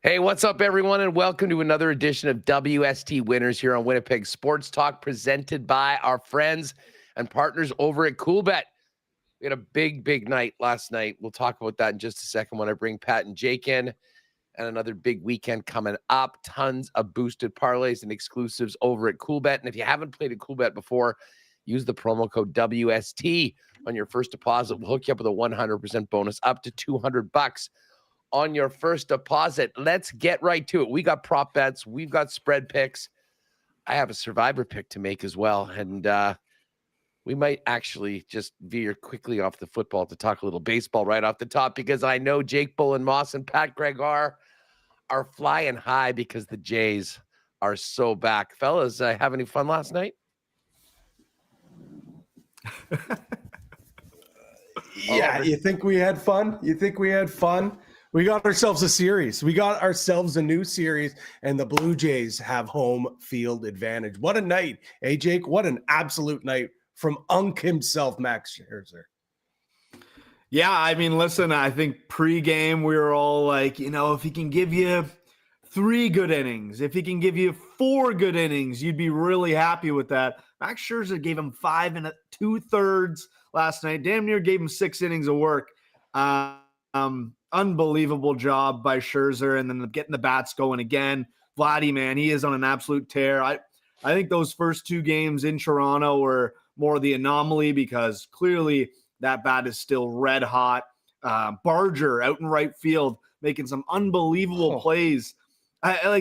Hey, what's up, everyone, and welcome to another edition of WST Winners here on Winnipeg Sports Talk, presented by our friends and partners over at Coolbet. We had a big night last night. We'll talk about that in just a second when I bring Pat and Jake in, and another big weekend coming up. Tons of boosted parlays and exclusives over at Coolbet. And if you haven't played at Coolbet before, use the promo code WST on your first deposit. We'll hook you up with a 100% bonus up to $200 on your first deposit. Let's get right to it. We got prop bets. We've got spread picks. I have a survivor pick to make as well. And we might actually just veer quickly off the football to talk a little baseball right off the top, because I know Jake, Bolin, Moss, and Pat Gregoire are flying high because the Jays are so back. Fellas, have any fun last night? Yeah, you think we had fun? We got ourselves a series. We got ourselves a new series, and the Blue Jays have home field advantage. What a night, eh, Jake? What an absolute night from Unk himself, Max Scherzer. Yeah, I mean, listen, I think pregame we were all like, if he can give you 3 good innings, if he can give you 4 good innings, you'd be really happy with that. Max Scherzer gave him 5 2/3 last night. Damn near gave him 6 innings of work. Unbelievable job by Scherzer, and then getting the bats going again. Vladdy, man, he is on an absolute tear. I think those first 2 games in Toronto were more the anomaly, because clearly that bat is still red hot. Barger out in right field making some unbelievable plays.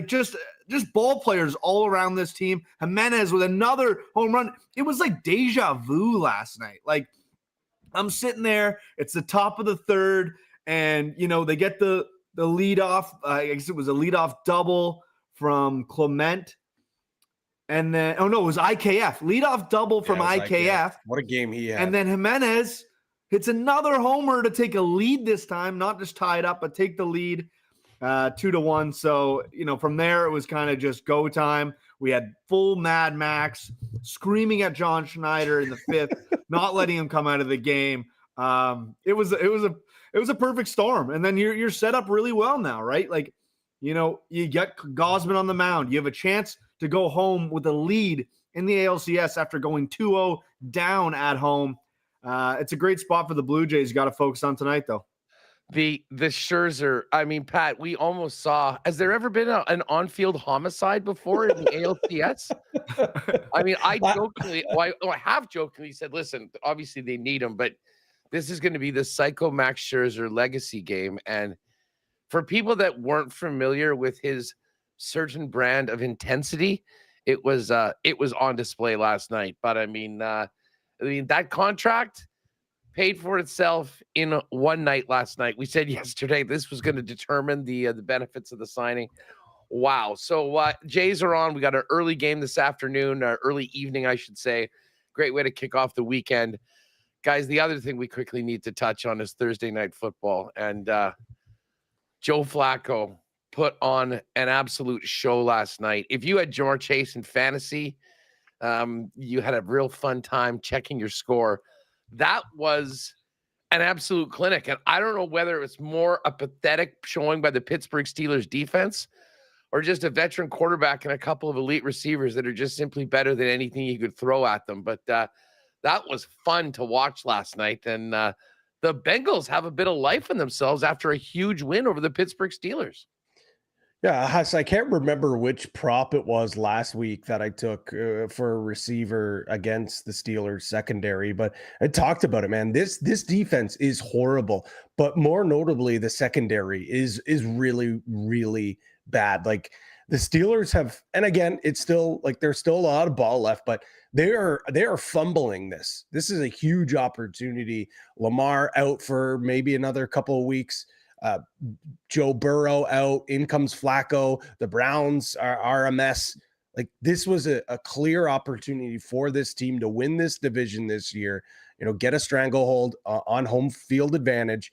Just ball players all around this team. Jimenez with another home run. It was like deja vu last night. Like, I'm sitting there, it's the top of the 3rd, and they get the lead off. I guess it was a leadoff double from Clement. And then, it was IKF. Leadoff double from IKF. What a game he had. And then Jimenez hits another homer to take a lead this time, not just tie it up, but take the lead 2-1. So, from there, it was kind of just go time. We had full Mad Max screaming at John Schneider in the 5th, not letting him come out of the game. It was a perfect storm. And then you're set up really well now, right? Like, you get Gausman on the mound. You have a chance to go home with a lead in the ALCS after going 2-0 down at home. It's a great spot for the Blue Jays. You got to focus on tonight, though. The Scherzer, I mean, Pat, we almost saw, has there ever been an on-field homicide before in the ALCS? I mean, I have jokingly said, listen, obviously they need him, but this is going to be the Psycho Max Scherzer legacy game. And for people that weren't familiar with his certain brand of intensity, it was on display last night. But I mean, that contract paid for itself in one night last night. We said yesterday this was going to determine the benefits of the signing. Wow. So Jays are on. We got an early game this afternoon, or early evening, I should say. Great way to kick off the weekend. Guys, the other thing we quickly need to touch on is Thursday night football. And Joe Flacco put on an absolute show last night. If you had Jamar Chase in fantasy, you had a real fun time checking your score. That was an absolute clinic. And I don't know whether it was more a pathetic showing by the Pittsburgh Steelers defense or just a veteran quarterback and a couple of elite receivers that are just simply better than anything you could throw at them. But that was fun to watch last night. And the Bengals have a bit of life in themselves after a huge win over the Pittsburgh Steelers. Yeah, Huss, I can't remember which prop it was last week that I took for a receiver against the Steelers secondary, but I talked about it, man. This defense is horrible, but more notably, the secondary is really, really bad. Like, the Steelers have, and again, it's still like there's still a lot of ball left, but they are fumbling this. This is a huge opportunity. Lamar out for maybe another couple of weeks. Joe Burrow out. In comes Flacco. The Browns are a mess. Like this was a clear opportunity for this team to win this division this year. Get a stranglehold on home field advantage.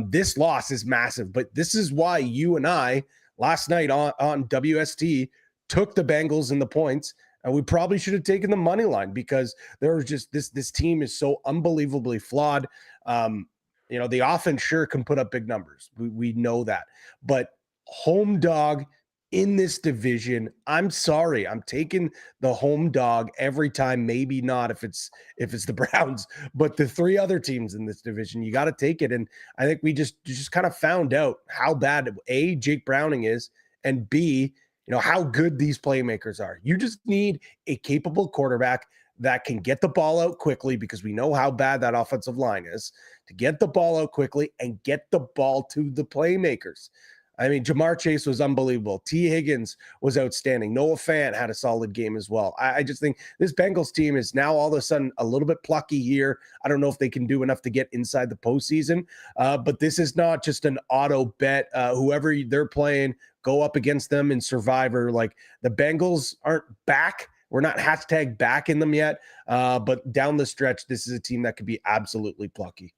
This loss is massive, but this is why you and I last night on WST took the Bengals in the points, and we probably should have taken the money line because there was just this team is so unbelievably flawed. The offense sure can put up big numbers. We know that, but home dog in this division, I'm sorry, I'm taking the home dog every time. Maybe not if it's the Browns, but the three other teams in this division, you got to take it. And I think we just kind of found out how bad A, Jake Browning is, and B, how good these playmakers are. You just need a capable quarterback that can get the ball out quickly, because we know how bad that offensive line is, to get the ball out quickly and get the ball to the playmakers. I mean, Jamar Chase was unbelievable. T. Higgins was outstanding. Noah Fant had a solid game as well. I just think this Bengals team is now all of a sudden a little bit plucky here. I don't know if they can do enough to get inside the postseason, but this is not just an auto bet. Whoever they're playing, go up against them in Survivor. Like, the Bengals aren't back. We're not hashtag back in them yet, but down the stretch, this is a team that could be absolutely plucky.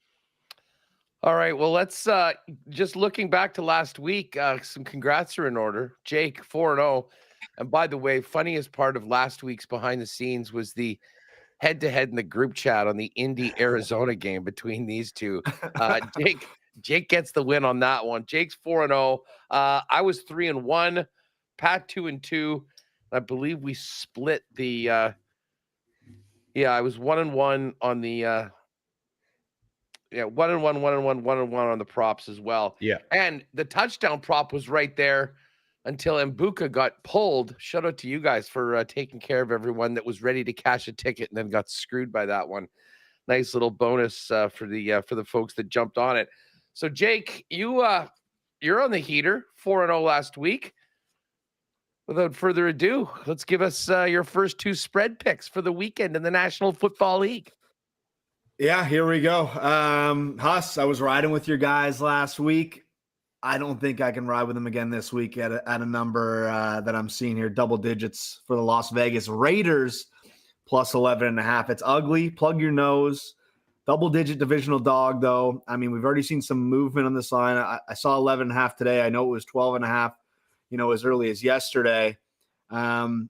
All right, well, let's just looking back to last week, some congrats are in order. Jake, 4-0. And by the way, funniest part of last week's behind the scenes was the head-to-head in the group chat on the Indy-Arizona game between these two. Jake gets the win on that one. Jake's 4-0. I was 3-1. Pat 2-2. I believe we split the I was 1-1 on the 1-1 on the props as well. Yeah. And the touchdown prop was right there until Mbuka got pulled. Shout out to you guys for taking care of everyone that was ready to cash a ticket and then got screwed by that one. Nice little bonus for the folks that jumped on it. So Jake, you're on the heater, 4-0 last week. Without further ado, let's give us your first two spread picks for the weekend in the National Football League. Yeah, here we go. Huss, I was riding with your guys last week. I don't think I can ride with them again this week at a number that I'm seeing here, double digits for the Las Vegas Raiders, plus 11.5. It's ugly. Plug your nose. Double-digit divisional dog, though. I mean, we've already seen some movement on this line. I saw 11.5 today. I know it was 12.5. As early as yesterday. And,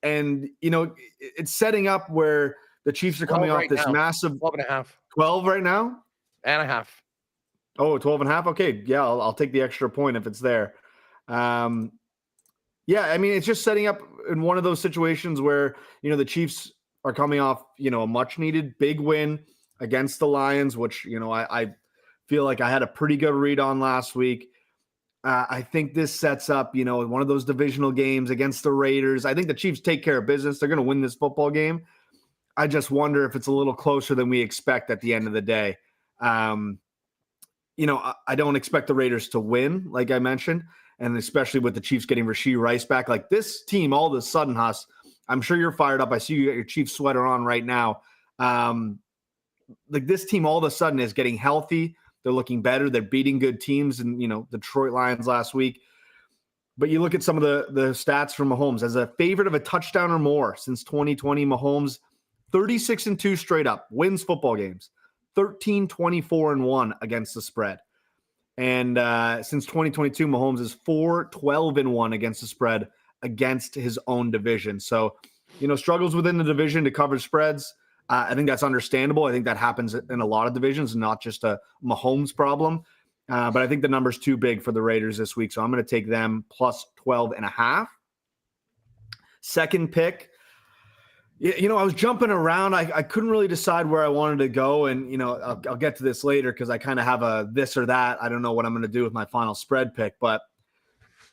it's setting up where the Chiefs are coming off this massive 12.5. 12 right now? And a half. Oh, 12.5. Okay. Yeah. I'll take the extra point if it's there. I mean, it's just setting up in one of those situations where, the Chiefs are coming off, a much needed big win against the Lions, which, I feel like I had a pretty good read on last week. I think this sets up, one of those divisional games against the Raiders. I think the Chiefs take care of business. They're going to win this football game. I just wonder if it's a little closer than we expect at the end of the day. I don't expect the Raiders to win, like I mentioned, and especially with the Chiefs getting Rashee Rice back. Like, this team, all of a sudden, Huss, I'm sure you're fired up. I see you got your Chiefs sweater on right now. This team all of a sudden is getting healthy. They're looking better. They're beating good teams and, Detroit Lions last week. But you look at some of the stats from Mahomes. As a favorite of a touchdown or more since 2020, Mahomes 36-2 straight up, wins football games, 13-24-1 against the spread. And since 2022, Mahomes is 4-12-1 against the spread against his own division. So, struggles within the division to cover spreads. I think that's understandable. I think that happens in a lot of divisions, not just a Mahomes problem. But I think the number's too big for the Raiders this week, so I'm going to take them plus 12.5. Second pick, I was jumping around. I couldn't really decide where I wanted to go, and I'll get to this later because I kind of have a this or that. I don't know what I'm going to do with my final spread pick, but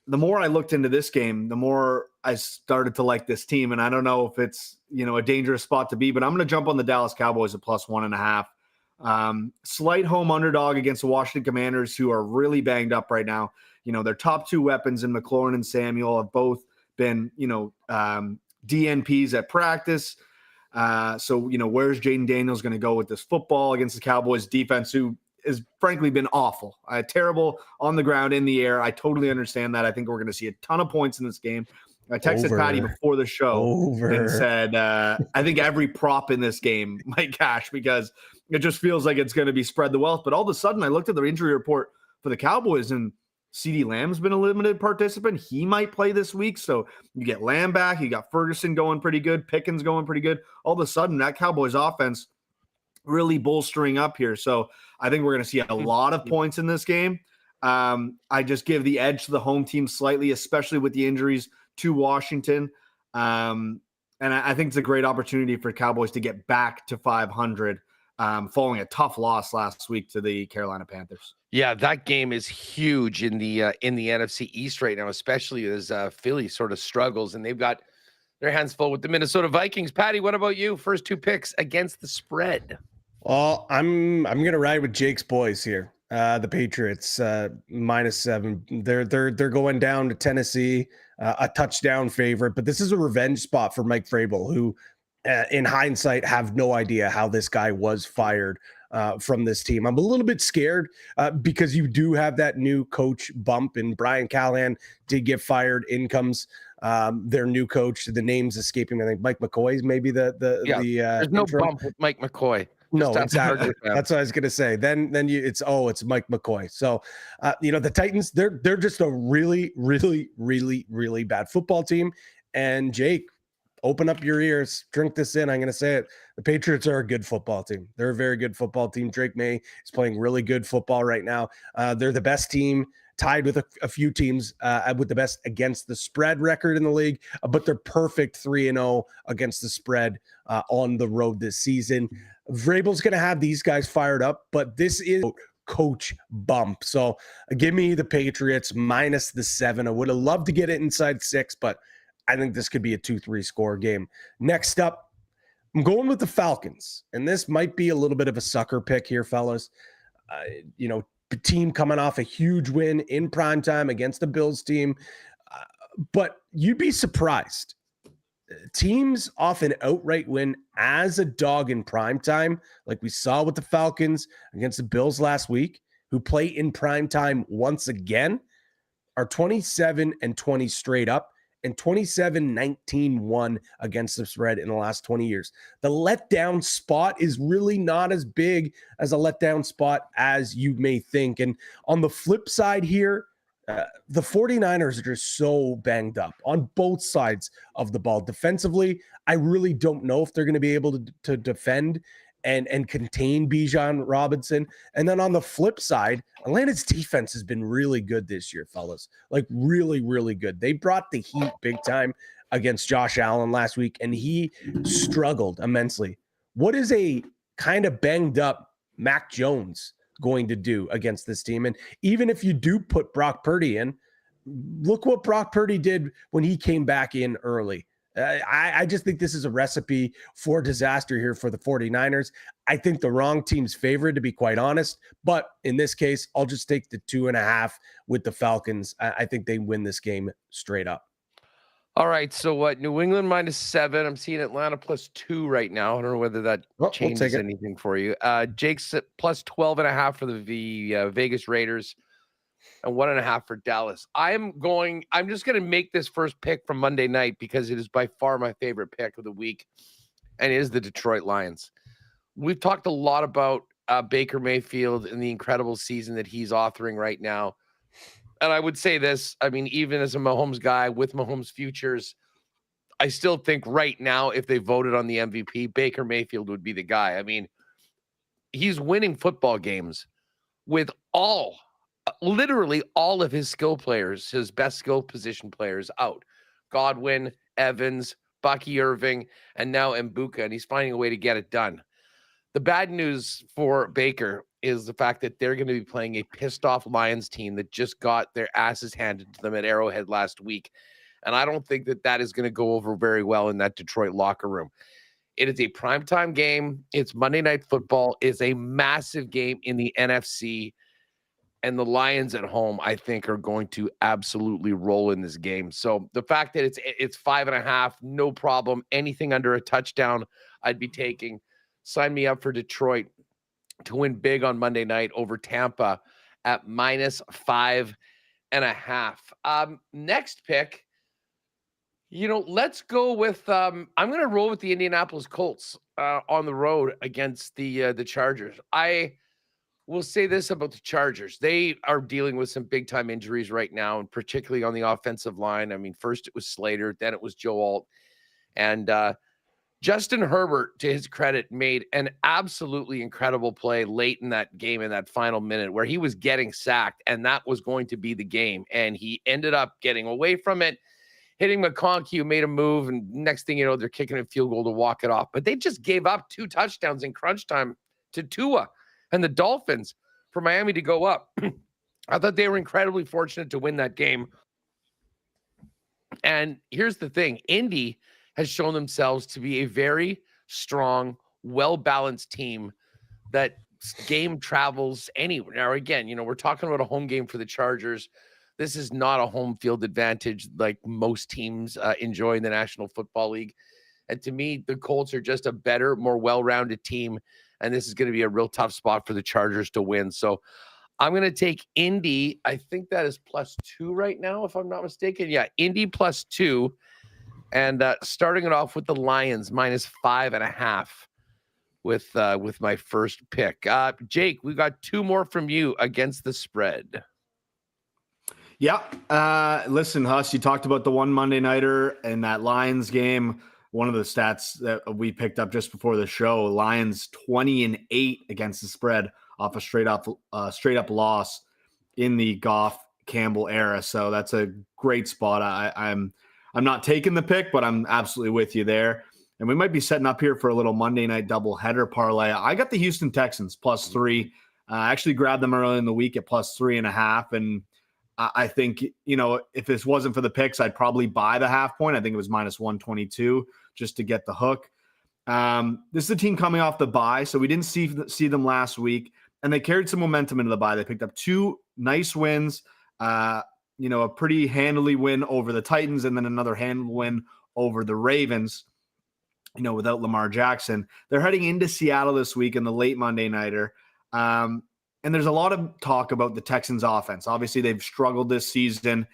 the more I looked into this game, the more I started to like this team. And I don't know if it's, a dangerous spot to be, but I'm going to jump on the Dallas Cowboys at plus 1.5. Slight home underdog against the Washington Commanders, who are really banged up right now. their top two weapons in McLaurin and Samuel have both been, DNPs at practice. So, where's Jaden Daniels going to go with this football against the Cowboys defense, who has frankly been awful, terrible on the ground, in the air. I totally understand that. I think we're going to see a ton of points in this game. I texted Patty before the show and said, I think every prop in this game might cash, because it just feels like it's going to be spread the wealth. But all of a sudden I looked at the injury report for the Cowboys, and CeeDee Lamb's been a limited participant. He might play this week. So you get Lamb back. You got Ferguson going pretty good. Pickens going pretty good. All of a sudden that Cowboys offense really bolstering up here. So I think we're going to see a lot of points in this game. I just give the edge to the home team slightly, especially with the injuries to Washington. And I think it's a great opportunity for Cowboys to get back to 500, following a tough loss last week to the Carolina Panthers. Yeah, that game is huge in the NFC East right now, especially as Philly sort of struggles, and they've got their hands full with the Minnesota Vikings. Patty, what about you? First two picks against the spread. Well, I'm gonna ride with Jake's boys here. The Patriots -7. They're going down to Tennessee, a touchdown favorite, but this is a revenge spot for Mike Vrabel, who, in hindsight, have no idea how this guy was fired from this team. I'm a little bit scared because you do have that new coach bump, and Brian Callahan did get fired. In comes their new coach. The name's escaping me. I think Mike McCoy is maybe the there's no interim. bump with Mike McCoy. No, exactly. That's what I was gonna say. Then it's Mike McCoy. So the Titans, they're just a really, really, really, really bad football team. And Jake, open up your ears, drink this in. I'm gonna say it. The Patriots are a good football team. They're a very good football team. Drake May is playing really good football right now. They're the best team, tied with a few teams with the best against the spread record in the league, but they're perfect 3-0 against the spread on the road this season. Vrabel's going to have these guys fired up, but this is coach bump. So give me the Patriots -7. I would have loved to get it inside 6, but I think this could be a 2-3 score game. Next up, I'm going with the Falcons, and this might be a little bit of a sucker pick here, fellas. Team coming off a huge win in primetime against the Bills team, but you'd be surprised. Teams often outright win as a dog in primetime, like we saw with the Falcons against the Bills last week, who play in primetime once again, are 27-20 straight up and 27-19-1 against the spread in the last 20 years. The letdown spot is really not as big as a letdown spot as you may think. And on the flip side here, the 49ers are just so banged up on both sides of the ball. Defensively, I really don't know if they're going to be able to defend and contain Bijan Robinson. And then on the flip side, Atlanta's defense has been really good this year, fellas. Like really, really good. They brought the heat big time against Josh Allen last week, and he struggled immensely. What is a kind of banged up Mac Jones going to do against this team? And even if you do put Brock Purdy in, look what Brock Purdy did when he came back in early. I just think this is a recipe for disaster here for the 49ers. I think the wrong team's favored, to be quite honest. But in this case, I'll just take the 2.5 with the Falcons. I think they win this game straight up. All right. So what? New England -7. I'm seeing Atlanta +2 right now. I don't know whether that changes anything for you. Jake's at +12.5 for the Vegas Raiders, and 1.5 for Dallas. I'm just going to make this first pick from Monday night because it is by far my favorite pick of the week, and it is the Detroit Lions. We've talked a lot about Baker Mayfield and the incredible season that he's authoring right now. And I would say this, I mean, even as a Mahomes guy with Mahomes futures, I still think right now, if they voted on the MVP, Baker Mayfield would be the guy. I mean, he's winning football games with literally all of his skill players, his best skill position players out. Godwin, Evans, Bucky Irving, and now Mbuka, and he's finding a way to get it done. The bad news for Baker is the fact that they're going to be playing a pissed off Lions team that just got their asses handed to them at Arrowhead last week. And I don't think that is going to go over very well in that Detroit locker room. It is a primetime game. It's Monday Night Football. It's a massive game in the NFC. And the Lions at home, I think, are going to absolutely roll in this game. So the fact that it's 5.5, no problem. Anything under a touchdown, I'd be taking. Sign me up for Detroit to win big on Monday night over Tampa at -5.5. Next pick, let's go with I'm going to roll with the Indianapolis Colts on the road against the Chargers. I will say this about the Chargers. They are dealing with some big time injuries right now, and particularly on the offensive line. I mean, first it was Slater, then it was Joe Alt, and Justin Herbert, to his credit, made an absolutely incredible play late in that game, in that final minute, where he was getting sacked, and that was going to be the game. And he ended up getting away from it, hitting McConkey, who made a move, and next thing you know, they're kicking a field goal to walk it off. But they just gave up 2 touchdowns in crunch time to Tua and the Dolphins for Miami to go up. I thought they were incredibly fortunate to win that game. And here's the thing. Indy has shown themselves to be a very strong, well-balanced team that game travels anywhere. Now, again, we're talking about a home game for the Chargers. This is not a home field advantage like most teams enjoy in the National Football League. And to me, the Colts are just a better, more well-rounded team. And this is going to be a real tough spot for the Chargers to win. So I'm going to take Indy. I think that is +2 right now, if I'm not mistaken. Yeah, Indy +2. And starting it off with the Lions -5.5 with my first pick. Jake, we got 2 more from you against the spread. Yeah. Listen, Huss, you talked about the one Monday nighter in that Lions game. One of the stats that we picked up just before the show, Lions 20-8 against the spread off a straight up loss in the Goff Campbell era. So that's a great spot. I'm not taking the pick, but I'm absolutely with you there. And we might be setting up here for a little Monday night doubleheader parlay. I got the Houston Texans +3. I actually grabbed them early in the week at +3.5. And I think, if this wasn't for the picks, I'd probably buy the half point. I think it was -122 just to get the hook. This is a team coming off the bye, so we didn't see them last week, and they carried some momentum into the bye. They picked up 2 nice wins, a pretty handily win over the Titans, and then another handle win over the Ravens, without Lamar Jackson. They're heading into Seattle this week in the late Monday nighter. And there's a lot of talk about the Texans offense. Obviously, they've struggled this season,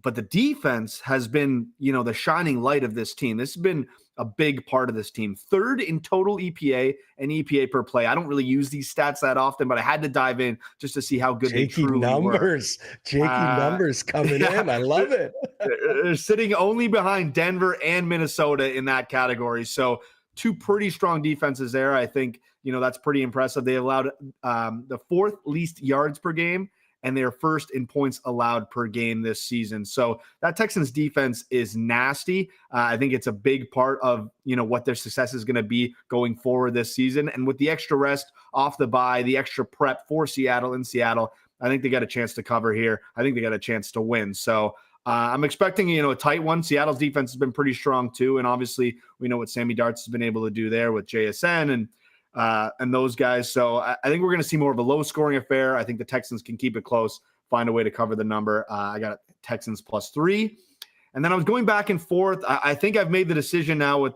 but the defense has been, the shining light of this team. This has been a big part of this team. 3rd in total EPA and EPA per play. I don't really use these stats that often, but I had to dive in just to see how good they truly were. Jakey numbers coming in. I love it. They're sitting only behind Denver and Minnesota in that category. So 2 pretty strong defenses there. I think, that's pretty impressive. They allowed the 4th least yards per game, and they're 1st in points allowed per game this season. So that Texans defense is nasty. I think it's a big part of, what their success is going to be going forward this season. And with the extra rest off the bye, the extra prep for Seattle in Seattle, I think they got a chance to cover here. I think they got a chance to win. So I'm expecting, a tight one. Seattle's defense has been pretty strong too. And obviously we know what Sammy Darts has been able to do there with JSN and those guys. So I think we're going to see more of a low-scoring affair. I think the Texans can keep it close, find a way to cover the number. I got Texans +3. And then I was going back and forth. I think I've made the decision now with,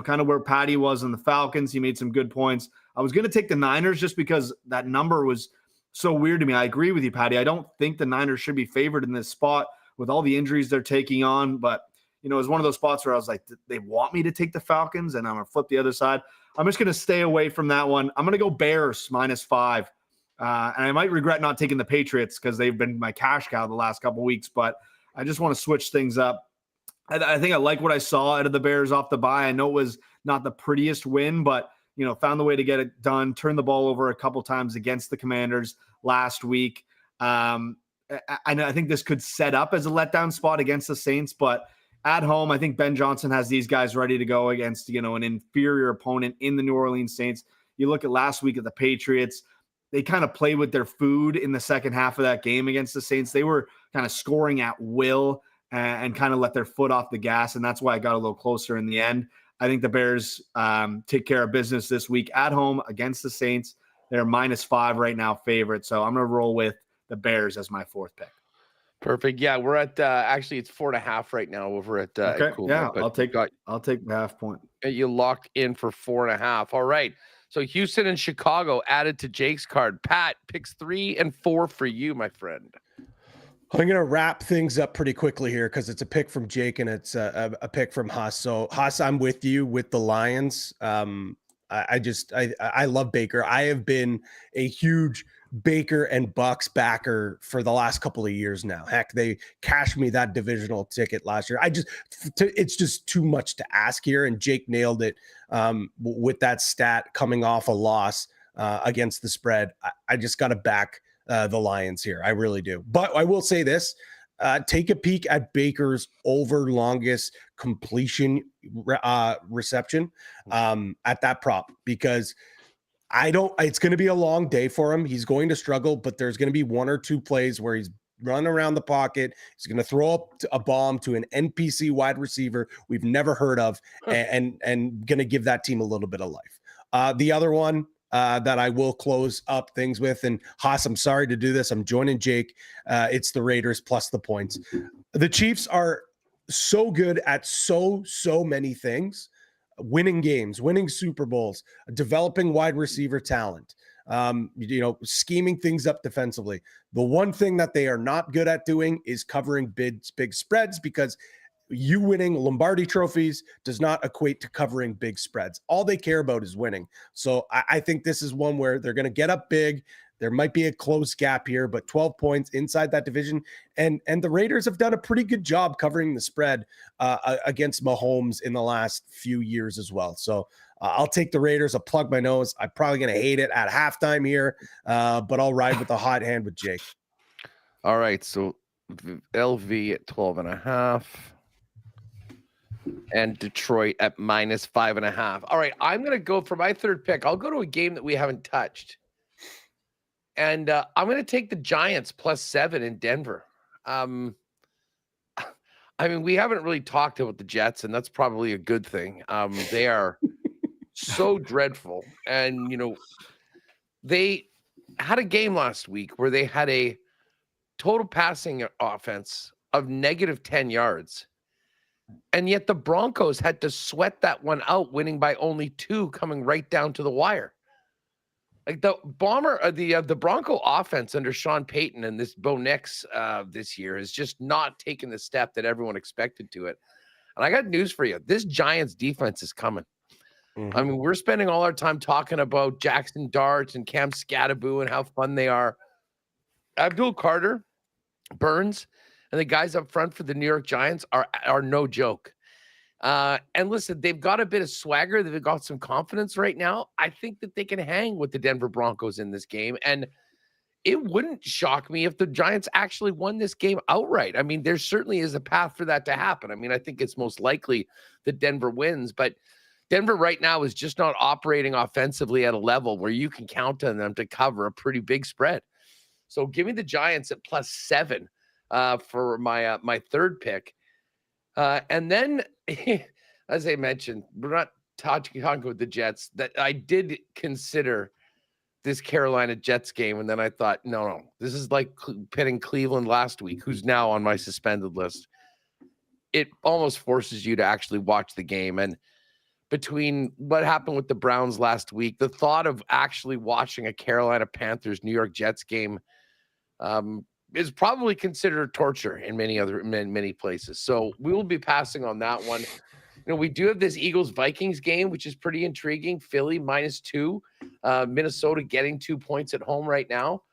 kind of where Patty was on the Falcons. He made some good points. I was going to take the Niners just because that number was so weird to me. I agree with you, Patty. I don't think the Niners should be favored in this spot with all the injuries they're taking on. But, it was one of those spots where I was like, they want me to take the Falcons, and I'm going to flip the other side. I'm just going to stay away from that one. I'm going to go Bears -5. And I might regret not taking the Patriots because they've been my cash cow the last couple of weeks, but I just want to switch things up. I think I like what I saw out of the Bears off the bye. I know it was not the prettiest win, but, found the way to get it done, turned the ball over a couple times against the Commanders last week. I think this could set up as a letdown spot against the Saints, but at home, I think Ben Johnson has these guys ready to go against, an inferior opponent in the New Orleans Saints. You look at last week at the Patriots, they kind of played with their food in the second half of that game against the Saints. They were kind of scoring at will and kind of let their foot off the gas, and that's why I got a little closer in the end. I think the Bears take care of business this week at home against the Saints. They're -5 right now, favorite. So I'm going to roll with the Bears as my fourth pick. Perfect. Yeah, we're at actually it's 4.5 right now over at Okay. Coolbet, Yeah, but I'll take the half point. You locked in for 4.5. All right. So Houston and Chicago added to Jake's card. Pat, picks 3 and 4 for you, my friend. I'm going to wrap things up pretty quickly here because it's a pick from Jake and it's a pick from Huss. So Huss, I'm with you with the Lions. I love Baker. I have been a huge Baker and Bucks backer for the last couple of years now. Heck, they cashed me that divisional ticket last year. It's just too much to ask here. And Jake nailed it with that stat coming off a loss against the spread. I just got to back the Lions here. I really do. But I will say this, take a peek at Baker's over longest completion reception at that prop, because it's going to be a long day for him. He's going to struggle, but there's going to be 1 or 2 plays where he's running around the pocket. He's going to throw up a bomb to an NPC wide receiver we've never heard of and going to give that team a little bit of life. The other one that I will close up things with, and Haas, I'm sorry to do this, I'm joining Jake. It's the Raiders plus the points. The Chiefs are so good at so many things, winning games, winning Super Bowls, developing wide receiver talent, scheming things up defensively. The one thing that they are not good at doing is covering big spreads, because you winning Lombardi trophies does not equate to covering big spreads. All they care about is winning. So I think this is one where they're going to get up big. There might be a close gap here, but 12 points inside that division. And the Raiders have done a pretty good job covering the spread against Mahomes in the last few years as well. So I'll take the Raiders. I'll plug my nose. I'm probably going to hate it at halftime here, but I'll ride with the hot hand with Jake. All right. So LV at 12.5. And Detroit at -5.5. All right, I'm going to go for my third pick. I'll go to a game that we haven't touched. And I'm going to take the Giants +7 in Denver. I mean, we haven't really talked about the Jets, and that's probably a good thing. They are so dreadful. And, they had a game last week where they had a total passing offense of -10 yards. And yet the Broncos had to sweat that one out, winning by only 2, coming right down to the wire. Like the Bronco offense under Sean Payton and this Bo Nix this year has just not taken the step that everyone expected to it. And I got news for you. This Giants defense is coming. Mm-hmm. I mean, we're spending all our time talking about Jackson Dart and Cam Scattaboo and how fun they are. Abdul Carter, Burns, and the guys up front for the New York Giants are no joke. And listen, they've got a bit of swagger. They've got some confidence right now. I think that they can hang with the Denver Broncos in this game. And it wouldn't shock me if the Giants actually won this game outright. I mean, there certainly is a path for that to happen. I mean, I think it's most likely that Denver wins. But Denver right now is just not operating offensively at a level where you can count on them to cover a pretty big spread. So give me the Giants at +7. For my third pick. And then, as I mentioned, we're not talking about the Jets, that I did consider this Carolina Jets game. And then I thought, no, this is like pitting Cleveland last week, who's now on my suspended list. It almost forces you to actually watch the game. And between what happened with the Browns last week, the thought of actually watching a Carolina Panthers New York Jets game is probably considered torture in many places. So we will be passing on that one. We do have this Eagles-Vikings game, which is pretty intriguing. Philly -2, Minnesota getting 2 points at home right now.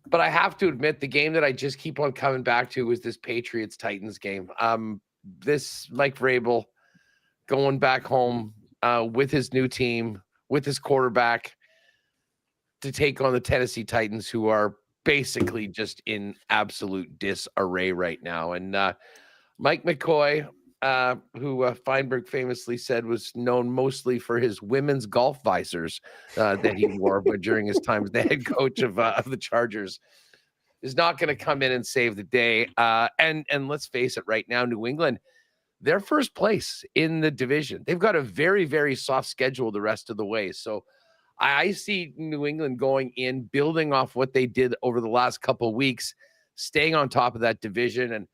But I have to admit, the game that I just keep on coming back to is this Patriots-Titans game. This Mike Vrabel going back home with his new team, with his quarterback, to take on the Tennessee Titans, who are basically just in absolute disarray right now. And Mike McCoy, who Feinberg famously said was known mostly for his women's golf visors that he wore but during his time as the head coach of the Chargers, is not going to come in and save the day. And let's face it, right now, New England, they're first place in the division. They've got a very, very soft schedule the rest of the way. So I see New England going in, building off what they did over the last couple of weeks, staying on top of that division. And,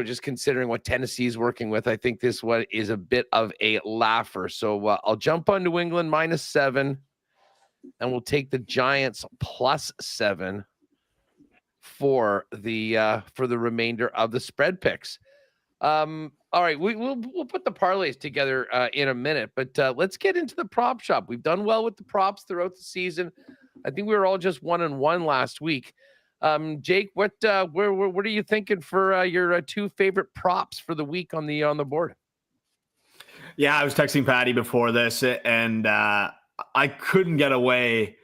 just considering what Tennessee's working with, I think this one is a bit of a laugher. So I'll jump on New England -7, and we'll take the Giants +7 for the remainder of the spread picks. All right, we'll put the parlays together in a minute, but let's get into the prop shop. We've done well with the props throughout the season. I think we were all just 1-1 last week. Jake, what are you thinking for your two favorite props for the week on the board? Yeah, I was texting Patty before this, and I couldn't get away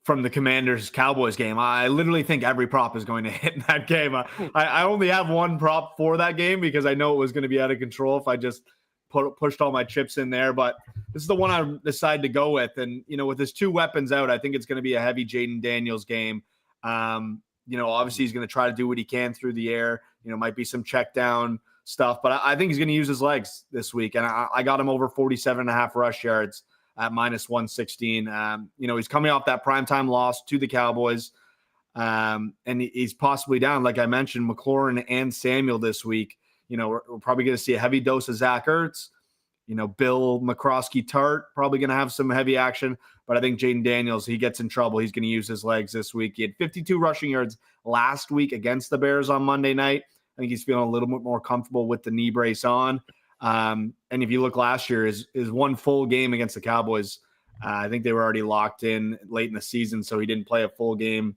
from the Commanders-Cowboys game. I literally think every prop is going to hit in that game. I only have one prop for that game because I know it was going to be out of control if I just pushed all my chips in there. But this is the one I decided to go with. And, with his two weapons out, I think it's going to be a heavy Jaden Daniels game. Obviously he's going to try to do what he can through the air. Might be some check down stuff. But I think he's going to use his legs this week. And I got him over 47.5 rush yards at -116. He's coming off that primetime loss to the Cowboys. And he's possibly down, like I mentioned, McLaurin and Samuel this week. We're probably going to see a heavy dose of Zach Ertz. Bill McCroskey-Tart probably going to have some heavy action. But I think Jaden Daniels, he gets in trouble. He's going to use his legs this week. He had 52 rushing yards last week against the Bears on Monday night. I think he's feeling a little bit more comfortable with the knee brace on. And if you look last year, his one full game against the Cowboys, I think they were already locked in late in the season, so he didn't play a full game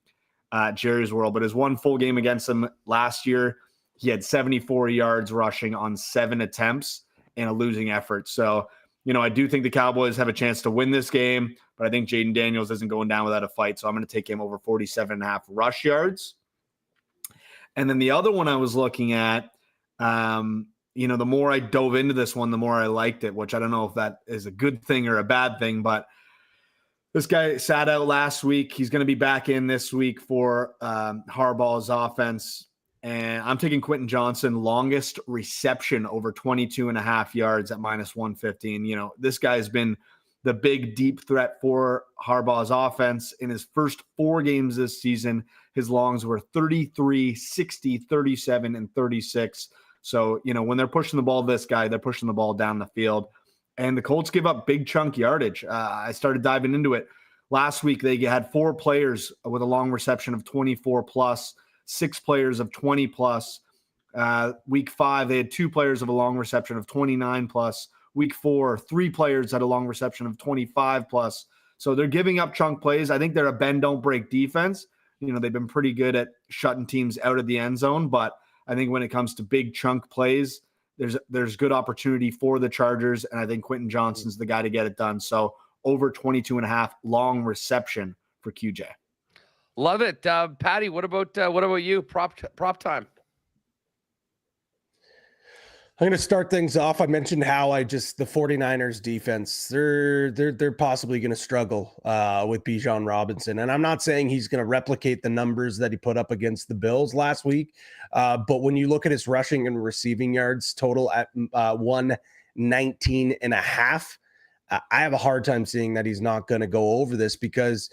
at Jerry's World. But his one full game against them last year, he had 74 yards rushing on 7 attempts in a losing effort. So, I do think the Cowboys have a chance to win this game, but I think Jaden Daniels isn't going down without a fight, so I'm going to take him over 47.5 rush yards. And then the other one I was looking at, the more I dove into this one, the more I liked it, which I don't know if that is a good thing or a bad thing, but this guy sat out last week. He's going to be back in this week for Harbaugh's offense. And I'm taking Quentin Johnson, longest reception over 22.5 yards at -115. This guy's been the big deep threat for Harbaugh's offense. In his first 4 games this season, his longs were 33, 60, 37, and 36. So, when they're pushing the ball, this guy, they're pushing the ball down the field. And the Colts give up big chunk yardage. I started diving into it. Last week, they had 4 players with a long reception of 24+, 6 players of 20+. Week 5, they had 2 players of a long reception of 29+. Week 4, 3 players had a long reception of 25+. So they're giving up chunk plays. I think they're a bend, don't break defense. They've been pretty good at shutting teams out of the end zone, but I think when it comes to big chunk plays, there's good opportunity for the Chargers, and I think Quentin Johnson's the guy to get it done. So over 22.5 long reception for QJ. Love it. Patty, what about you? Prop time. I'm going to start things off. I mentioned how the 49ers defense, they're possibly going to struggle with Bijan Robinson. And I'm not saying he's going to replicate the numbers that he put up against the Bills last week. But when you look at his rushing and receiving yards total at 119.5, I have a hard time seeing that he's not going to go over this because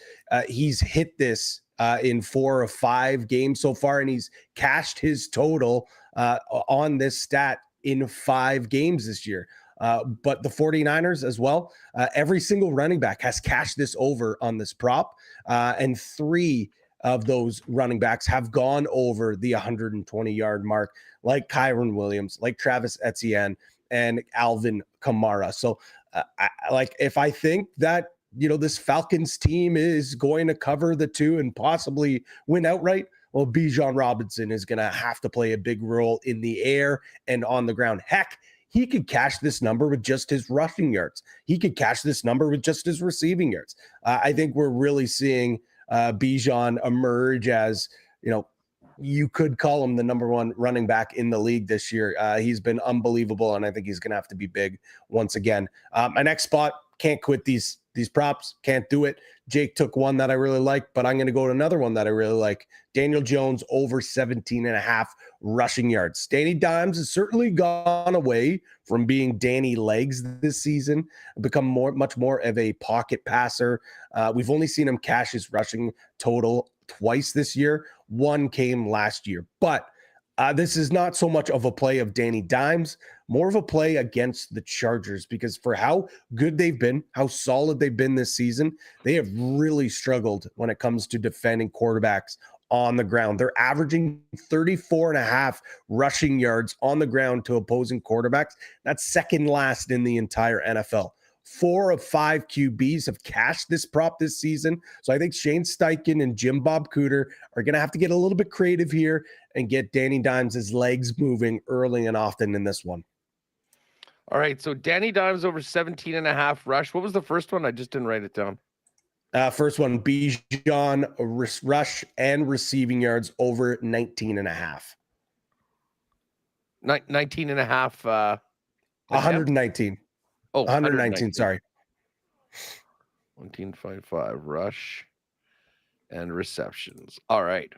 he's hit this in 4 of 5 games so far, and he's cashed his total on this stat in 5 games this year. But the 49ers as well, every single running back has cashed this over on this prop. And 3 of those running backs have gone over the 120-yard mark, like Kyron Williams, like Travis Etienne, and Alvin Kamara. So if I think that, this Falcons team is going to cover the 2 and possibly win outright, well, Bijan Robinson is going to have to play a big role in the air and on the ground. Heck, he could cash this number with just his rushing yards. He could cash this number with just his receiving yards. I think we're really seeing Bijan emerge as, you could call him the number 1 running back in the league this year. He's been unbelievable, and I think he's going to have to be big once again. My next spot, can't quit these props, can't do it. Jake took one that I really like, but I'm going to go to another one that I really like. Daniel Jones over 17.5 rushing yards. Danny Dimes has certainly gone away from being Danny Legs this season, become much more of a pocket passer. We've only seen him cash his rushing total twice this year. One came last year, but this is not so much of a play of Danny Dimes, more of a play against the Chargers, because for how good they've been, how solid they've been this season, they have really struggled when it comes to defending quarterbacks on the ground. They're averaging 34.5 rushing yards on the ground to opposing quarterbacks. That's second last in the entire NFL. 4 of 5 QBs have cashed this prop this season. So I think Shane Steichen and Jim Bob Cooter are going to have to get a little bit creative here and get Danny Dimes' legs moving early and often in this one. All right. So Danny Dimes over 17.5 rush. What was the first one? I just didn't write it down. First one, Bijan rush and receiving yards over 19.5. 19.5. 119. Oh, 119, sorry. 19.5 rush and receptions. All right.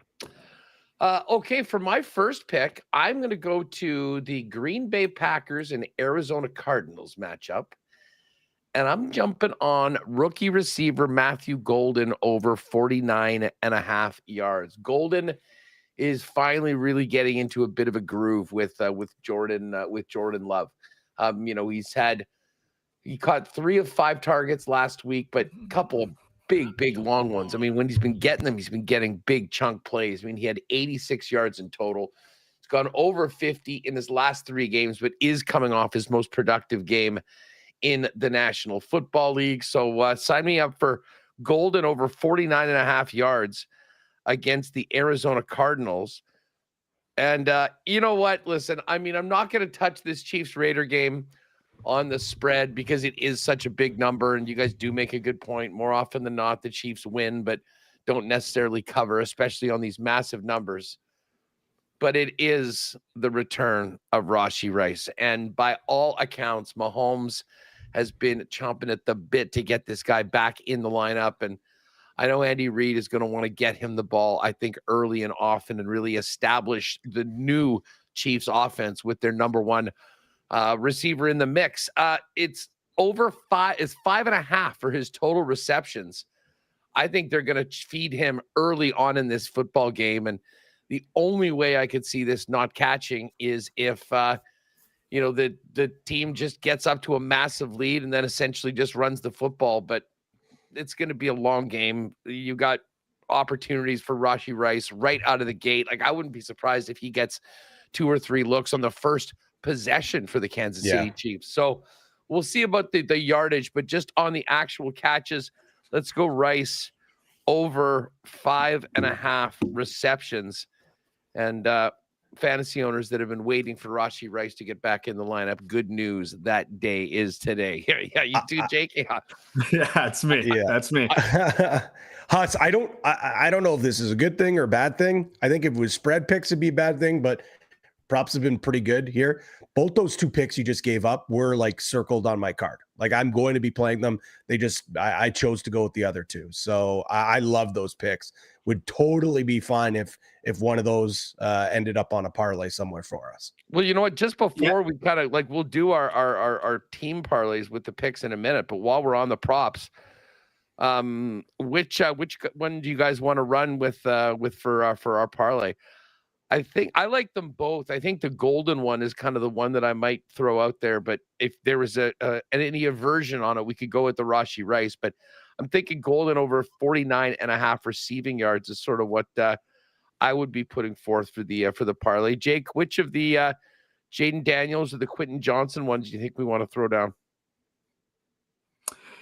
Okay, for my first pick, I'm going to go to the Green Bay Packers and Arizona Cardinals matchup. And I'm jumping on rookie receiver Matthew Golden over 49.5 yards. Golden is finally really getting into a bit of a groove with Jordan Love. He caught 3 of 5 targets last week, but a couple of big long ones. I mean, when he's been getting them, he's been getting big chunk plays. I mean, he had 86 yards in total. He's gone over 50 in his last 3 games, but is coming off his most productive game in the National Football League. So sign me up for Golden over 49.5 yards against the Arizona Cardinals. And you know what? Listen, I mean, I'm not going to touch this Chiefs-Raider game on the spread because it is such a big number, and you guys do make a good point. More often than not, the Chiefs win, but don't necessarily cover, especially on these massive numbers. But it is the return of Rashee Rice. And by all accounts, Mahomes has been chomping at the bit to get this guy back in the lineup. And I know Andy Reid is going to want to get him the ball, I think, early and often and really establish the new Chiefs offense with their number one receiver in the mix. It's over 5. It's 5.5 for his total receptions. I think they're going to feed him early on in this football game. And the only way I could see this not catching is if, the team just gets up to a massive lead and then essentially just runs the football. But it's going to be a long game. You got opportunities for Rashee Rice right out of the gate. Like, I wouldn't be surprised if he gets 2 or 3 looks on the first possession for the Kansas City Chiefs. So we'll see about the yardage, but just on the actual catches, let's go Rice over 5.5 receptions. And fantasy owners that have been waiting for Rashee Rice to get back in the lineup, good news, that day is today. Yeah, you do, Jake? Yeah, it's me. Yeah. That's me. Huss, I don't know if this is a good thing or a bad thing. I think if it was spread picks, it'd be a bad thing, but props have been pretty good here. Both those 2 picks you just gave up were like circled on my card. Like, I'm going to be playing them. I chose to go with the other 2. So I love those picks. Would totally be fine if one of those ended up on a parlay somewhere for us. Well, you know what? Just before we kind of we'll do our team parlays with the picks in a minute. But while we're on the props, which one do you guys want to run with for our parlay? I think I like them both. I think the Golden one is kind of the one that I might throw out there. But if there was any aversion on it, we could go with the Rashee Rice. But I'm thinking Golden over 49.5 receiving yards is sort of what I would be putting forth for the parlay. Jake, which of the Jaden Daniels or the Quentin Johnson ones do you think we want to throw down?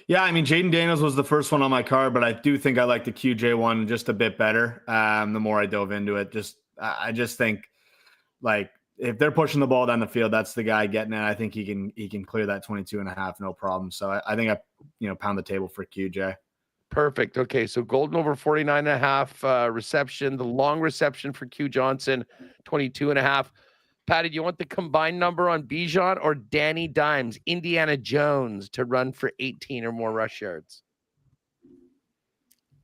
Yeah, I mean, Jaden Daniels was the first one on my card, but I do think I like the QJ one just a bit better. The more I dove into it, I just think, like, if they're pushing the ball down the field, that's the guy getting it. I think he can clear that 22.5, no problem. So I think I pound the table for QJ. Perfect. Okay, so Golden over 49.5 reception. The long reception for Q Johnson, 22.5. Patty, do you want the combined number on Bijan or Danny Dimes, Indiana Jones, to run for 18 or more rush yards?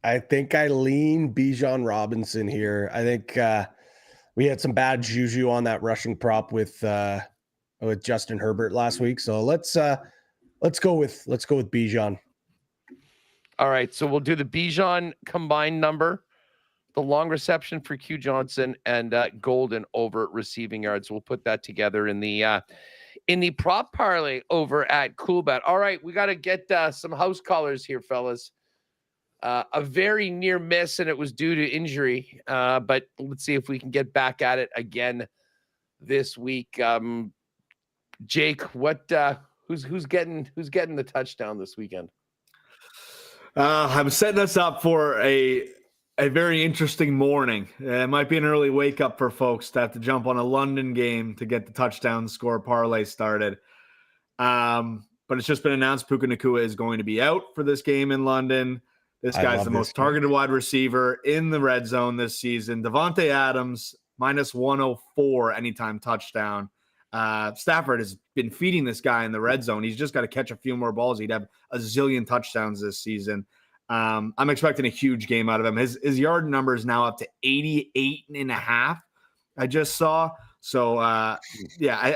I think I lean Bijan Robinson here. I think we had some bad juju on that rushing prop with Justin Herbert last week. So let's go with Bijan. All right, so we'll do the Bijan combined number, the long reception for Q Johnson, and Golden over receiving yards. We'll put that together in the prop parlay over at Coolbet. All right, we got to get some house callers here, fellas. A very near miss, and it was due to injury. But let's see if we can get back at it again this week. Jake, who's getting the touchdown this weekend? I'm setting us up for a very interesting morning. It might be an early wake up for folks to have to jump on a London game to get the touchdown score parlay started. But it's just been announced Puka Nacua is going to be out for this game in London. This guy's the most targeted wide receiver in the red zone this season. Davante Adams, -104 anytime touchdown. Stafford has been feeding this guy in the red zone. He's just got to catch a few more balls. He'd have a zillion touchdowns this season. I'm expecting a huge game out of him. His yard number is now up to 88.5. I just saw. So, I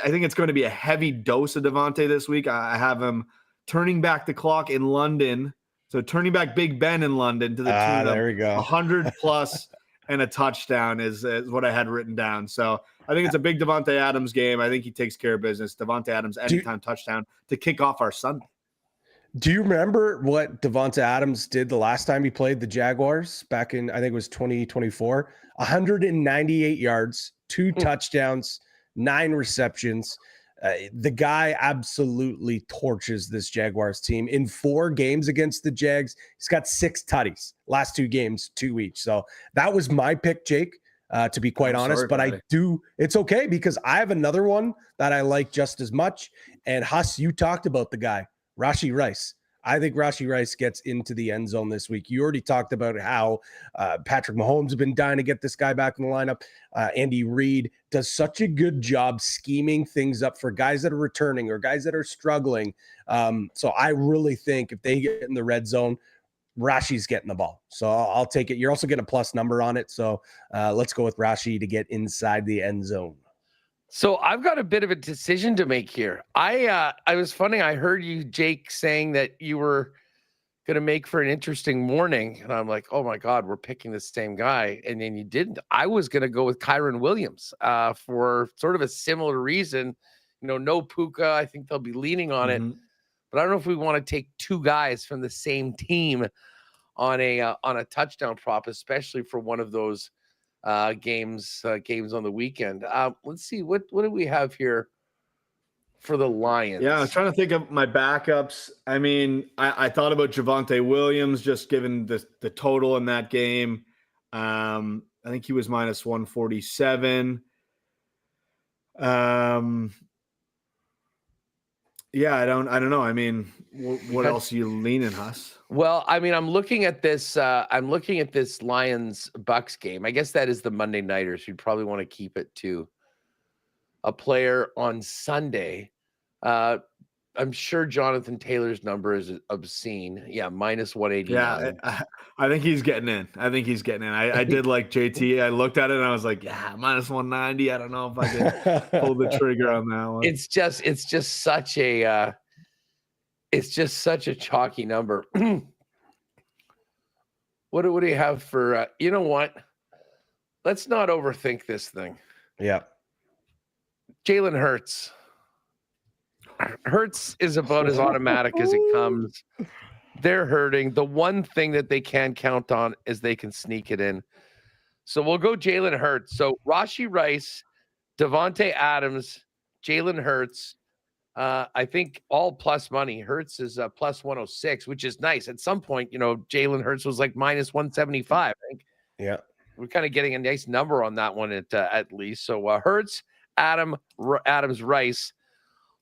think it's going to be a heavy dose of Davante this week. I have him turning back the clock in London. So turning back Big Ben in London to the tune of 100 plus and a touchdown is what I had written down. So I think it's a big Davante Adams game. I think he takes care of business. Davante Adams anytime touchdown to kick off our Sunday. Do you remember what Davante Adams did the last time he played the Jaguars back in, I think it was 2024? 198 yards, 2 touchdowns, 9 receptions. The guy absolutely torches this Jaguars team. In 4 games against the Jags, he's got 6 tutties. Last 2 games, 2 each. So that was my pick, Jake, to be quite honest. But it's okay because I have another one that I like just as much. And Huss, you talked about the guy, Rashee Rice. I think Rashee Rice gets into the end zone this week. You already talked about how Patrick Mahomes has been dying to get this guy back in the lineup. Andy Reid does such a good job scheming things up for guys that are returning or guys that are struggling. So I really think if they get in the red zone, Rashee's getting the ball. So I'll take it. You're also getting a plus number on it. So let's go with Rashee to get inside the end zone. So I've got a bit of a decision to make here. I was funny. I heard you, Jake, saying that you were going to make for an interesting morning. And I'm like, oh my God, we're picking the same guy. And then you didn't. I was going to go with Kyren Williams for sort of a similar reason. No Puka. I think they'll be leaning on it. But I don't know if we want to take 2 guys from the same team on a touchdown prop, especially for one of those games on the weekend. Let's see what do we have here for the Lions. Yeah, I was trying to think of my backups. I mean, I thought about Javonte Williams just given the total in that game. I think he was -147. Yeah, I don't know. I mean, what else are you leaning, Huss? Well, I mean, I'm looking at this Lions Bucks game. I guess that is the Monday nighters. You'd probably want to keep it to a player on Sunday. I'm sure Jonathan Taylor's number is obscene. Yeah, -189. Yeah, I think he's getting in. I did like JT. I looked at it and I was like, yeah, -190. I don't know if I can pull the trigger on that one. It's just such a chalky number. What do you have for? You know what? Let's not overthink this thing. Yeah, Jalen Hurts. Hurts is about as automatic as it comes. They're hurting. The one thing that they can count on is they can sneak it in. So we'll go Jalen Hurts. So Rashee Rice, Davante Adams, Jalen Hurts. I think all plus money. Hurts is plus 106, which is nice. At some point, Jalen Hurts was like -175. I think. Yeah, we're kind of getting a nice number on that one at least. So Hurts, Adams, Rice.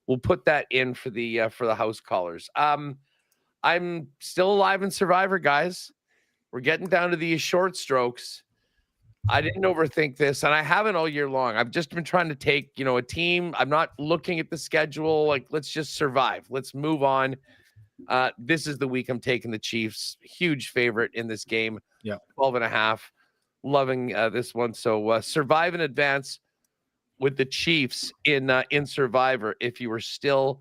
We'll put that in for the house callers. I'm still alive in Survivor, guys. We're getting down to these short strokes. I didn't overthink this, and I haven't all year long. I've just been trying to take, a team. I'm not looking at the schedule. Like, let's just survive. Let's move on. This is the week I'm taking the Chiefs. Huge favorite in this game. Yeah. 12.5. Loving this one. So survive in advance with the Chiefs in Survivor if you were still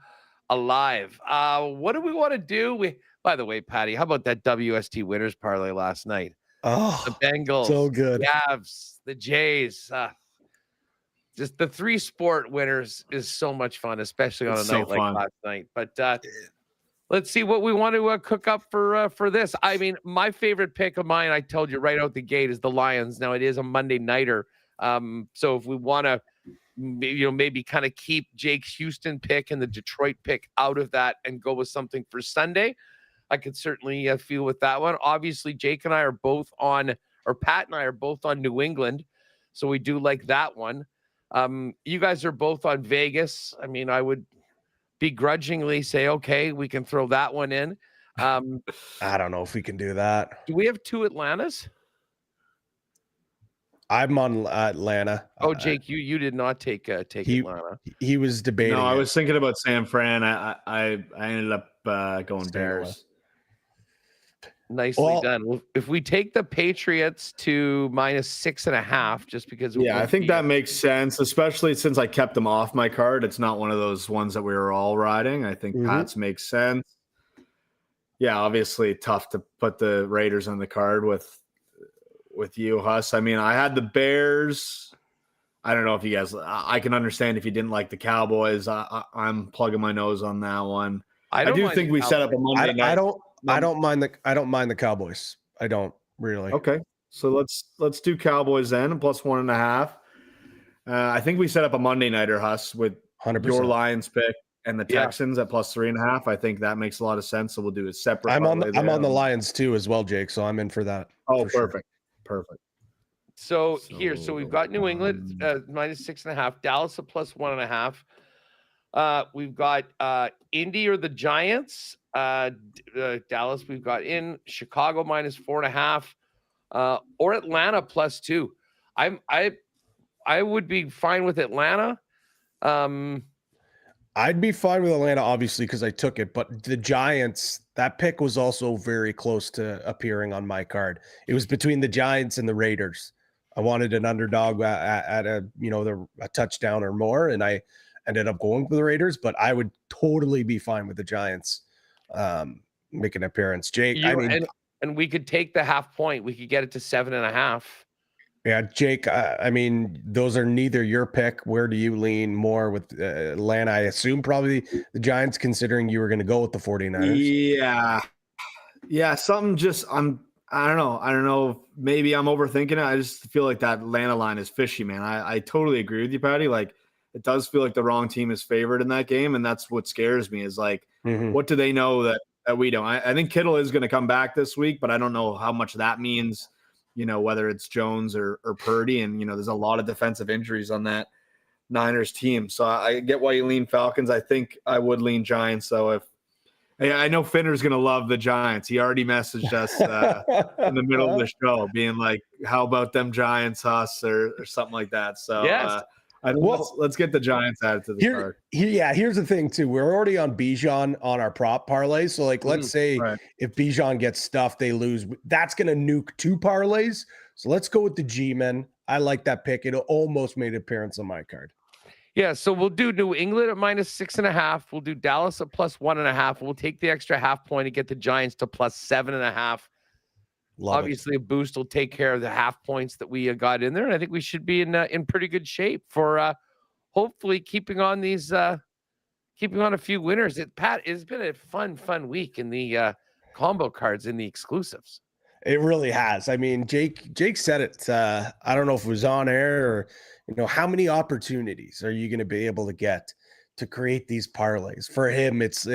alive. What do we want to do? By the way, Patty, how about that WST Winners parlay last night? Oh, The Bengals, so good. the Avs, the Jays. Just the 3 sport winners is so much fun, especially on a night like last night. But let's see what we want to cook up for this. I mean, my favorite pick of mine, I told you right out the gate, is the Lions. Now it is a Monday nighter. So if we want to, maybe kind of keep Jake's Houston pick and the Detroit pick out of that and go with something for Sunday, I could certainly feel with that one. Obviously, Jake and I are both on, or Pat and I are both on New England. So we do like that one. You guys are both on Vegas. I mean, I would begrudgingly say, okay, we can throw that one in. I don't know if we can do that. Do we have 2 Atlantas? I'm on Atlanta. Oh, Jake, you did not take Atlanta. He was debating. No, I was thinking about San Fran. I ended up going Bears. Nicely done. Well, if we take the Patriots to -6.5, just because. I think that makes sense, especially since I kept them off my card. It's not one of those ones that we were all riding. I think Pats makes sense. Yeah, obviously tough to put the Raiders on the card with you, Huss. I mean, I had the Bears. I don't know if you guys. I can understand if you didn't like the Cowboys. I'm plugging my nose on that one. I do think we set up a Monday night. I don't mind the Cowboys. I don't really. Okay, so let's do Cowboys then, plus 1.5. I think we set up a Monday nighter, Huss, with 100%. Your Lions pick and the Texans at plus 3.5. I think that makes a lot of sense. So we'll do a separate. I'm on the Lions too as well, Jake. So I'm in for that. Oh, perfect, perfect. So we've got New England -6.5, Dallas at plus 1.5. We've got Indy or the Giants. Dallas we've got in, Chicago -4.5, or Atlanta +2. I would be fine with Atlanta. I'd be fine with Atlanta, obviously, because I took it. But the Giants, that pick was also very close to appearing on my card. It was between the Giants and the Raiders. I wanted an underdog at a touchdown or more, and I ended up going for the Raiders. But I would totally be fine with the Giants make an appearance. Jake, and we could take the half point. We could get it to 7.5. Yeah, Jake, I mean, those are neither your pick. Where do you lean more with Atlanta? I assume probably the Giants, considering you were going to go with the 49ers. Yeah. Something just, I don't know. Maybe I'm overthinking it. I just feel like that Atlanta line is fishy, man. I totally agree with you, Patty. Like, it does feel like the wrong team is favored in that game. And that's what scares me is like, what do they know that we don't? I think Kittle is going to come back this week, but I don't know how much that means, whether it's Jones or Purdy. And, there's a lot of defensive injuries on that Niners team. So I get why you lean Falcons. I think I would lean Giants. So I know Finner's going to love the Giants. He already messaged us in the middle of the show being like, how about them Giants, Huss, or something like that. So yes. Let's get the Giants added to the card. Here's the thing too. We're already on Bijan on our prop parlay. So let's say if Bijan gets stuffed, they lose. That's going to nuke 2 parlays. So let's go with the G-men. I like that pick. It almost made an appearance on my card. Yeah. So we'll do New England at -6.5. We'll do Dallas at plus 1.5. We'll take the extra half point and get the Giants to plus 7.5. Obviously, a boost will take care of the half points that we got in there, and I think we should be in pretty good shape for hopefully keeping on a few winners. Pat, it's been a fun week in the combo cards in the exclusives. It really has. I mean, Jake said it. I don't know if it was on air or how many opportunities are you going to be able to get to create these parlays? For him, it's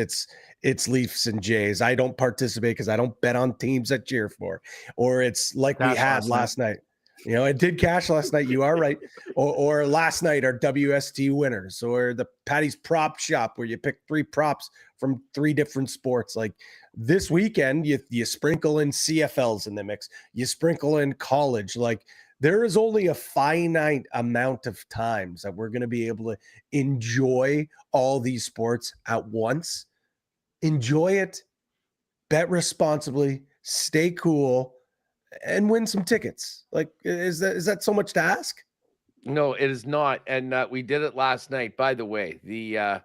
Leafs and Jays. I don't participate because I don't bet on teams I cheer for. Or it's like we had last night. It did cash last night. You are right. Or last night our WST winners, or the Patty's prop shop where you pick 3 props from 3 different sports. Like this weekend, you sprinkle in CFLs in the mix. You sprinkle in college. Like there is only a finite amount of times that we're going to be able to enjoy all these sports at once. Enjoy it bet responsibly, stay cool, and win some tickets. Like, is that so much to ask? No, it is not. And we did it last night. By the way, the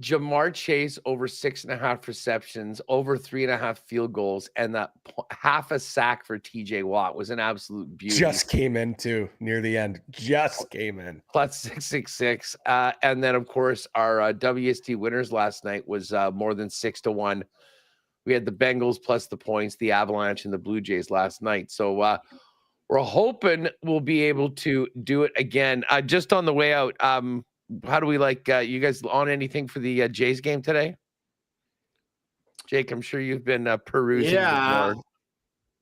Jamar Chase over 6.5 receptions, over 3.5 field goals, and that half a sack for TJ Watt was an absolute beauty. Just came in too near the end. Just came in. Plus 666. And then, of course, our WST winners last night was more than 6-1. We had the Bengals plus the points, the Avalanche, and the Blue Jays last night. So we're hoping we'll be able to do it again. Just on the way out, how do we like you guys on anything for the Jays game today? Jake, I'm sure you've been perusing the board.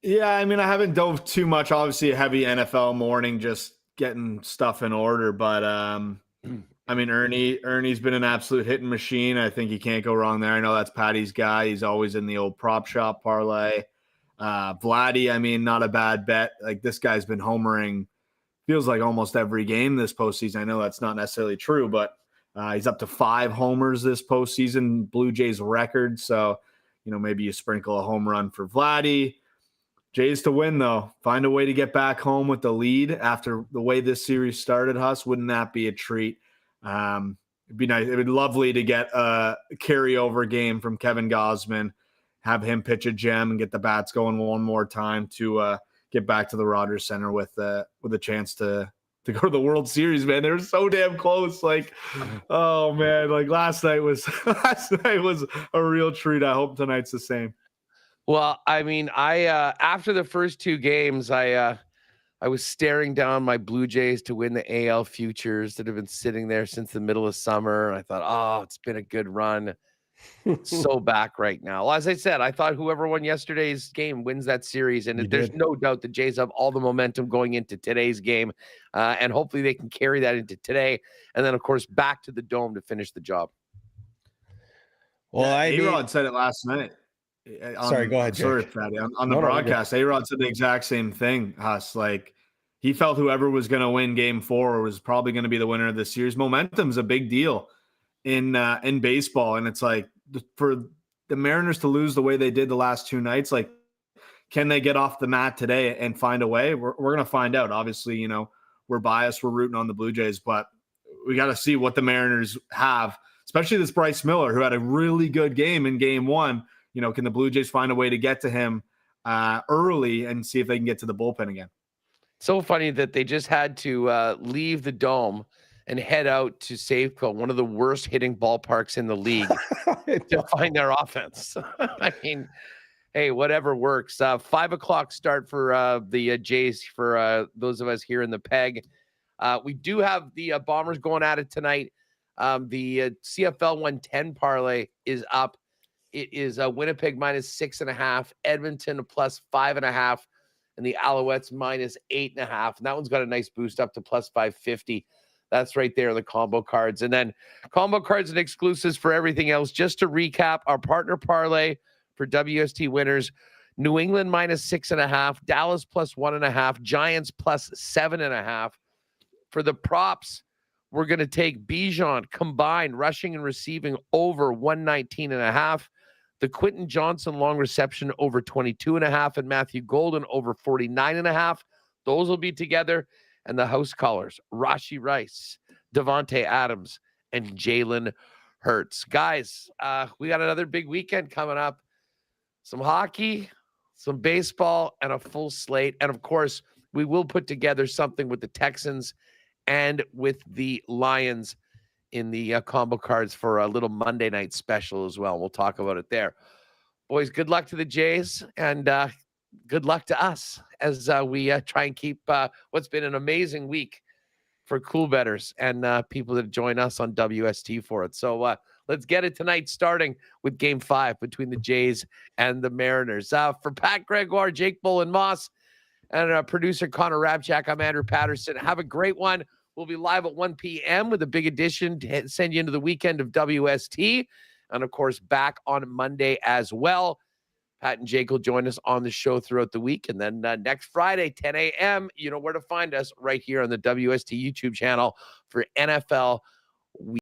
Yeah, I mean, I haven't dove too much. Obviously, a heavy NFL morning, just getting stuff in order. But I mean, Ernie's been an absolute hitting machine. I think you can't go wrong there. I know that's Patty's guy. He's always in the old prop shop parlay. Vladdy, I mean, not a bad bet. Like, this guy's been homering, feels like almost every game this postseason. I know that's not necessarily true, but he's up to 5 homers this postseason, Blue Jays record. So, maybe you sprinkle a home run for Vladdy. Jays to win, though. Find a way to get back home with the lead after the way this series started, Huss. Wouldn't that be a treat? It'd be nice. It'd be lovely to get a carryover game from Kevin Gausman, have him pitch a gem and get the bats going one more time to get back to the Rogers Center with a chance to go to the World Series, man. They were so damn close. Like, oh man, like last night was a real treat. I hope tonight's the same. Well, I mean, I after the first 2 games, I was staring down my Blue Jays to win the AL futures that have been sitting there since the middle of summer. I thought, oh, it's been a good run. So back right now. Well, as I said, I thought whoever won yesterday's game wins that series, and there's no doubt the Jays have all the momentum going into today's game, and hopefully they can carry that into today, and then of course back to the Dome to finish the job. Well, A-Rod said it last night. Sorry, go ahead, Jake. Sorry, Fatty. On the broadcast, A-Rod said the exact same thing, Huss. Like, he felt whoever was going to win Game 4 was probably going to be the winner of the series. Momentum's a big deal in baseball, and it's like for the Mariners to lose the way they did the last 2 nights, like, can they get off the mat today and find a way? We're going to find out. Obviously, we're biased. We're rooting on the Blue Jays, but we got to see what the Mariners have, especially this Bryce Miller, who had a really good game in Game 1. Can the Blue Jays find a way to get to him early and see if they can get to the bullpen again? So funny that they just had to leave the Dome and head out to Safeco, one of the worst hitting ballparks in the league, to find their offense. I mean, hey, whatever works. 5:00 start for the Jays for those of us here in the Peg. We do have the Bombers going at it tonight. The CFL 110 parlay is up. It is Winnipeg minus 6.5, Edmonton plus 5.5, and the Alouettes minus 8.5. And that one's got a nice boost up to plus 550. That's right there in the combo cards. And then combo cards and exclusives for everything else. Just to recap, our partner parlay for WST winners: New England minus 6.5, Dallas plus 1.5, Giants plus 7.5. For the props, we're going to take Bijan combined rushing and receiving over 119.5. The Quentin Johnson long reception over 22.5, and Matthew Golden over 49.5. Those will be together. And the house callers, Rashi Rice, Devontae Adams, and Jalen Hurts. Guys, we got another big weekend coming up. Some hockey, some baseball, and a full slate. And of course, we will put together something with the Texans and with the Lions in the combo cards for a little Monday night special as well. We'll talk about it there. Boys, good luck to the Jays, and good luck to us as we try and keep what's been an amazing week for Coolbetters and people that join us on WST for it. So let's get it tonight, starting with Game 5 between the Jays and the Mariners. For Pat Gregoire, Jake Bolin Moss, and producer Connor Rabchak, I'm Andrew Paterson. Have a great one. We'll be live at 1 p.m. with a big edition to send you into the weekend of WST. And, of course, back on Monday as well. Pat and Jake will join us on the show throughout the week. And then next Friday, 10 a.m., you know where to find us, right here on the WST YouTube channel for NFL Week.